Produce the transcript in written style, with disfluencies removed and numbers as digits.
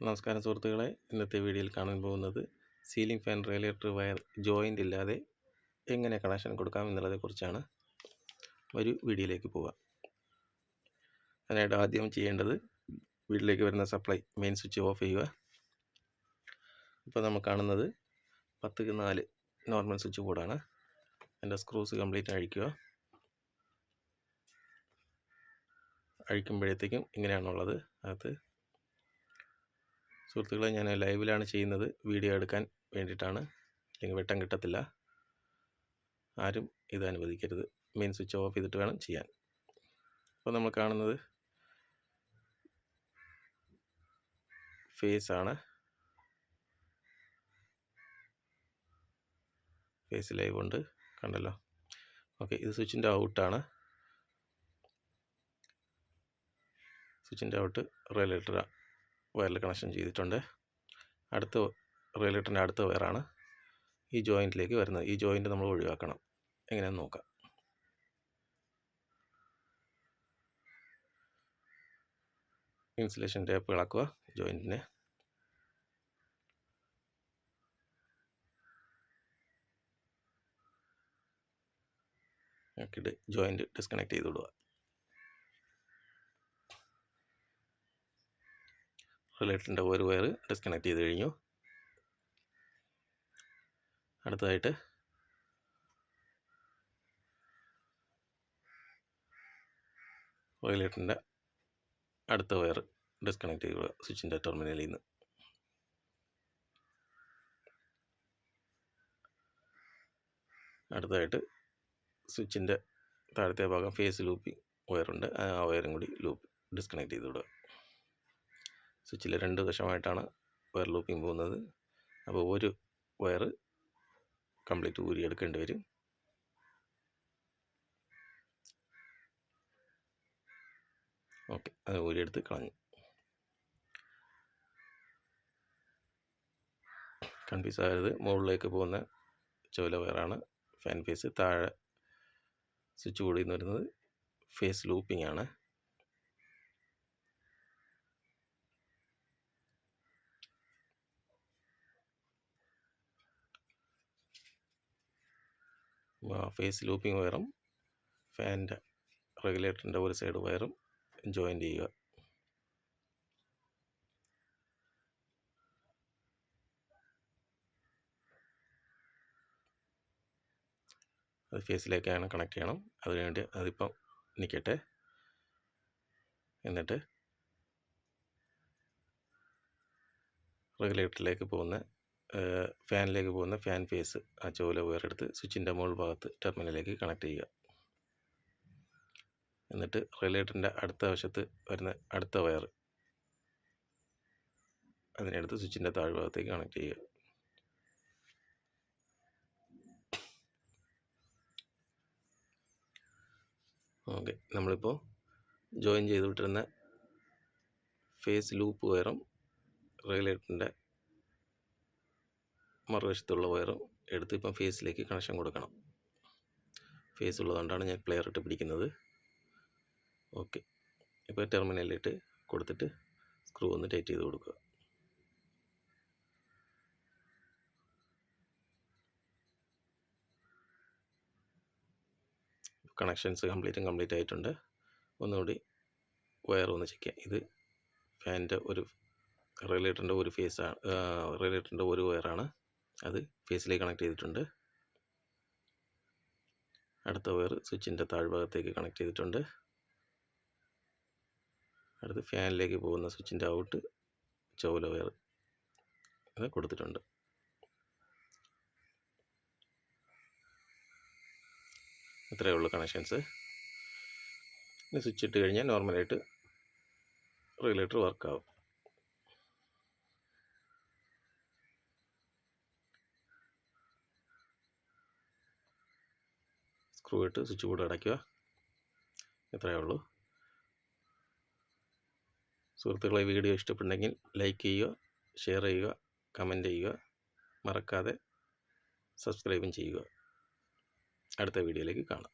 നമസ്കാരം സുഹൃത്തുക്കളെ, ഇന്നത്തെ വീഡിയോയിൽ കാണാൻ പോകുന്നത് ceiling fan radiator wire joint ഇല്ലാതെ എങ്ങനെ കണക്ഷൻ കൊടുക്കാം എന്നുള്ളതിനെക്കുറിച്ചാണ്. ഒരു വീഡിയോയിലേക്ക് പോകാം. അതിനായിട്ട് ആദ്യം ചെയ്യേണ്ടത് വീട്ടിലേക്ക് വരുന്ന സപ്ലൈ മെയിൻ സ്വിച്ച് ഓഫ് ചെയ്യുക. ഇപ്പോൾ നമ്മൾ കാണുന്നത് 10-4 നോർമൽ സ്വിച്ച് ബോർഡാണ്. അതിൻ്റെ സ്ക്രൂസ് കംപ്ലീറ്റ് അഴിക്കുമ്പോഴത്തേക്കും ഇങ്ങനെയാണുള്ളത്. അത് സുഹൃത്തുക്കളെ, ഞാൻ ലൈവിലാണ് ചെയ്യുന്നത്, വീഡിയോ എടുക്കാൻ വേണ്ടിയിട്ടാണ്, അല്ലെങ്കിൽ വെട്ടം കിട്ടത്തില്ല. ആരും ഇത് അനുവദിക്കരുത്. മെയിൻ സ്വിച്ച് ഓഫ് ചെയ്തിട്ട് വേണം ചെയ്യാൻ. അപ്പോൾ നമ്മൾ കാണുന്നത് ഫേസ് ആണ്. ഫേസ് ലൈവ് ഉണ്ട്, കണ്ടല്ലോ. ഓക്കെ, ഇത് സ്വിച്ചിൻ്റെ ഔട്ടാണ്. സ്വിച്ചിൻ്റെ ഔട്ട് റെഗുലേറ്റർ വയറിൽ കണക്ഷൻ ചെയ്തിട്ടുണ്ട്. അടുത്ത റെഗുലേറ്ററിൻ്റെ അടുത്ത വയറാണ് ഈ ജോയിൻറ്റിലേക്ക് വരുന്നത്. ഈ ജോയിൻറ്റ് നമ്മൾ ഒഴിവാക്കണം. എങ്ങനെയാണെന്ന് നോക്കാം. ഇൻസുലേഷൻ ടേപ്പ് ഇളക്കുക ജോയിൻറ്റിനെ. ജോയിൻറ്റ് ഡിസ്കണക്ട് ചെയ്ത് വിടുക. റെഗുലേറ്ററിൻ്റെ ഒരു വയർ ഡിസ്കണക്ട് ചെയ്ത് കഴിഞ്ഞു. അടുത്തതായിട്ട് റെഗുലേറ്ററിൻ്റെ അടുത്ത വയർ ഡിസ്കണക്ട് ചെയ്യുക സ്വിച്ചിൻ്റെ ടെർമിനലിൽ നിന്ന്. അടുത്തതായിട്ട് സ്വിച്ചിൻ്റെ താഴത്തെ ഭാഗം ഫേസ് ലൂപ്പിംഗ് വയറുണ്ട്, ആ വയറും കൂടി ഡിസ്കണക്ട് ചെയ്ത് വിടുക. സ്വിച്ചിൽ 2 വശമായിട്ടാണ് വയർ ലൂപ്പിംഗ് പോകുന്നത്. അപ്പോൾ ഒരു വയർ കംപ്ലീറ്റ് ഊരിയെടുക്കേണ്ടി വരും. ഓക്കെ, അത് ഊരിയെടുത്ത് കളഞ്ഞു. കൺഫ്യൂസ് ആകരുത്. മുകളിലേക്ക് പോകുന്ന ചോല വയറാണ് ഫാൻ ഫേസ്. താഴെ സ്വിച്ച് ബോർഡിൽ നിന്ന് വരുന്നത് ഫേസ് ലൂപ്പിംഗ് ആണ്. ഫേസ് ലൂപ്പിംഗ് വയറും ഫാനിൻ്റെ റെഗുലേറ്ററിൻ്റെ ഒരു സൈഡ് വയറും ജോയിൻ്റ് ചെയ്യുക. അത് ഫേസിലേക്കാണ് കണക്ട് ചെയ്യണം. അതിനുവേണ്ടി അതിപ്പം നിൽക്കട്ടെ. എന്നിട്ട് റെഗുലേറ്ററിലേക്ക് പോകുന്ന ഫാനിലേക്ക് പോകുന്ന ഫാൻ ഫേസ് ആ ചോല വയറെടുത്ത് സ്വിച്ചിൻ്റെ മുകൾ ഭാഗത്ത് ടെർമിനലിലേക്ക് കണക്ട് ചെയ്യുക. എന്നിട്ട് റെഗുലേറ്ററിൻ്റെ അടുത്ത വശത്ത് വരുന്ന അടുത്ത വയർ അതിനെടുത്ത് സ്വിച്ചിൻ്റെ താഴ്ഭാഗത്തേക്ക് കണക്ട് ചെയ്യുക. ഓക്കെ, നമ്മളിപ്പോൾ ജോയിൻ ചെയ്ത് വിട്ടിരുന്ന ഫേസ് ലൂപ്പ് വയറും റെഗുലേറ്ററിൻ്റെ മറുവശത്തുള്ള വയറും എടുത്ത് ഇപ്പം ഫേസിലേക്ക് കണക്ഷൻ കൊടുക്കണം. ഫേസ് ഉള്ളതുകൊണ്ടാണ് ഞാൻ പ്ലെയർ ഇട്ട് പിടിക്കുന്നത്. ഓക്കെ, ഇപ്പോൾ ടെർമിനലിട്ട് കൊടുത്തിട്ട് സ്ക്രൂ ഒന്ന് ടൈറ്റ് ചെയ്ത് കൊടുക്കുക. കണക്ഷൻസ് കംപ്ലീറ്റ് ആയിട്ടുണ്ട്. ഒന്നുകൂടി വയർ ഒന്ന് ചെക്ക് ചെയ്യാം. ഇത് ഫാനിൻ്റെ ഒരു റെഗുലേറ്ററിൻ്റെ ഒരു ഫേസാണ്, റെഗുലേറ്ററിൻ്റെ ഒരു വയറാണ്. അത് ഫേസിലേക്ക് കണക്ട് ചെയ്തിട്ടുണ്ട്. അടുത്ത വയർ സ്വിച്ചിൻ്റെ താഴ്ഭാഗത്തേക്ക് കണക്ട് ചെയ്തിട്ടുണ്ട്. അടുത്ത് ഫാനിലേക്ക് പോകുന്ന സ്വിച്ചിൻ്റെ ഔട്ട് ചോല വയർ അത് കൊടുത്തിട്ടുണ്ട്. ഇത്രയേ ഉള്ളൂ കണക്ഷൻസ്. ഇനി സ്വിച്ച് ഇട്ട് കഴിഞ്ഞാൽ നോർമലായിട്ട് റെഗുലേറ്റർ വർക്കാവും. സ്ക്രൂ ഇട്ട് സ്വിച്ച് ബോർഡ് അടയ്ക്കുക. ഇത്രയേ ഉള്ളൂ. സുഹൃത്തുക്കളെ, വീഡിയോ ഇഷ്ടപ്പെട്ടെങ്കിൽ ലൈക്ക് ചെയ്യുക, ഷെയർ ചെയ്യുക, കമൻറ്റ് ചെയ്യുക, മറക്കാതെ സബ്സ്ക്രൈബും ചെയ്യുക. അടുത്ത വീഡിയോയിലേക്ക് കാണാം.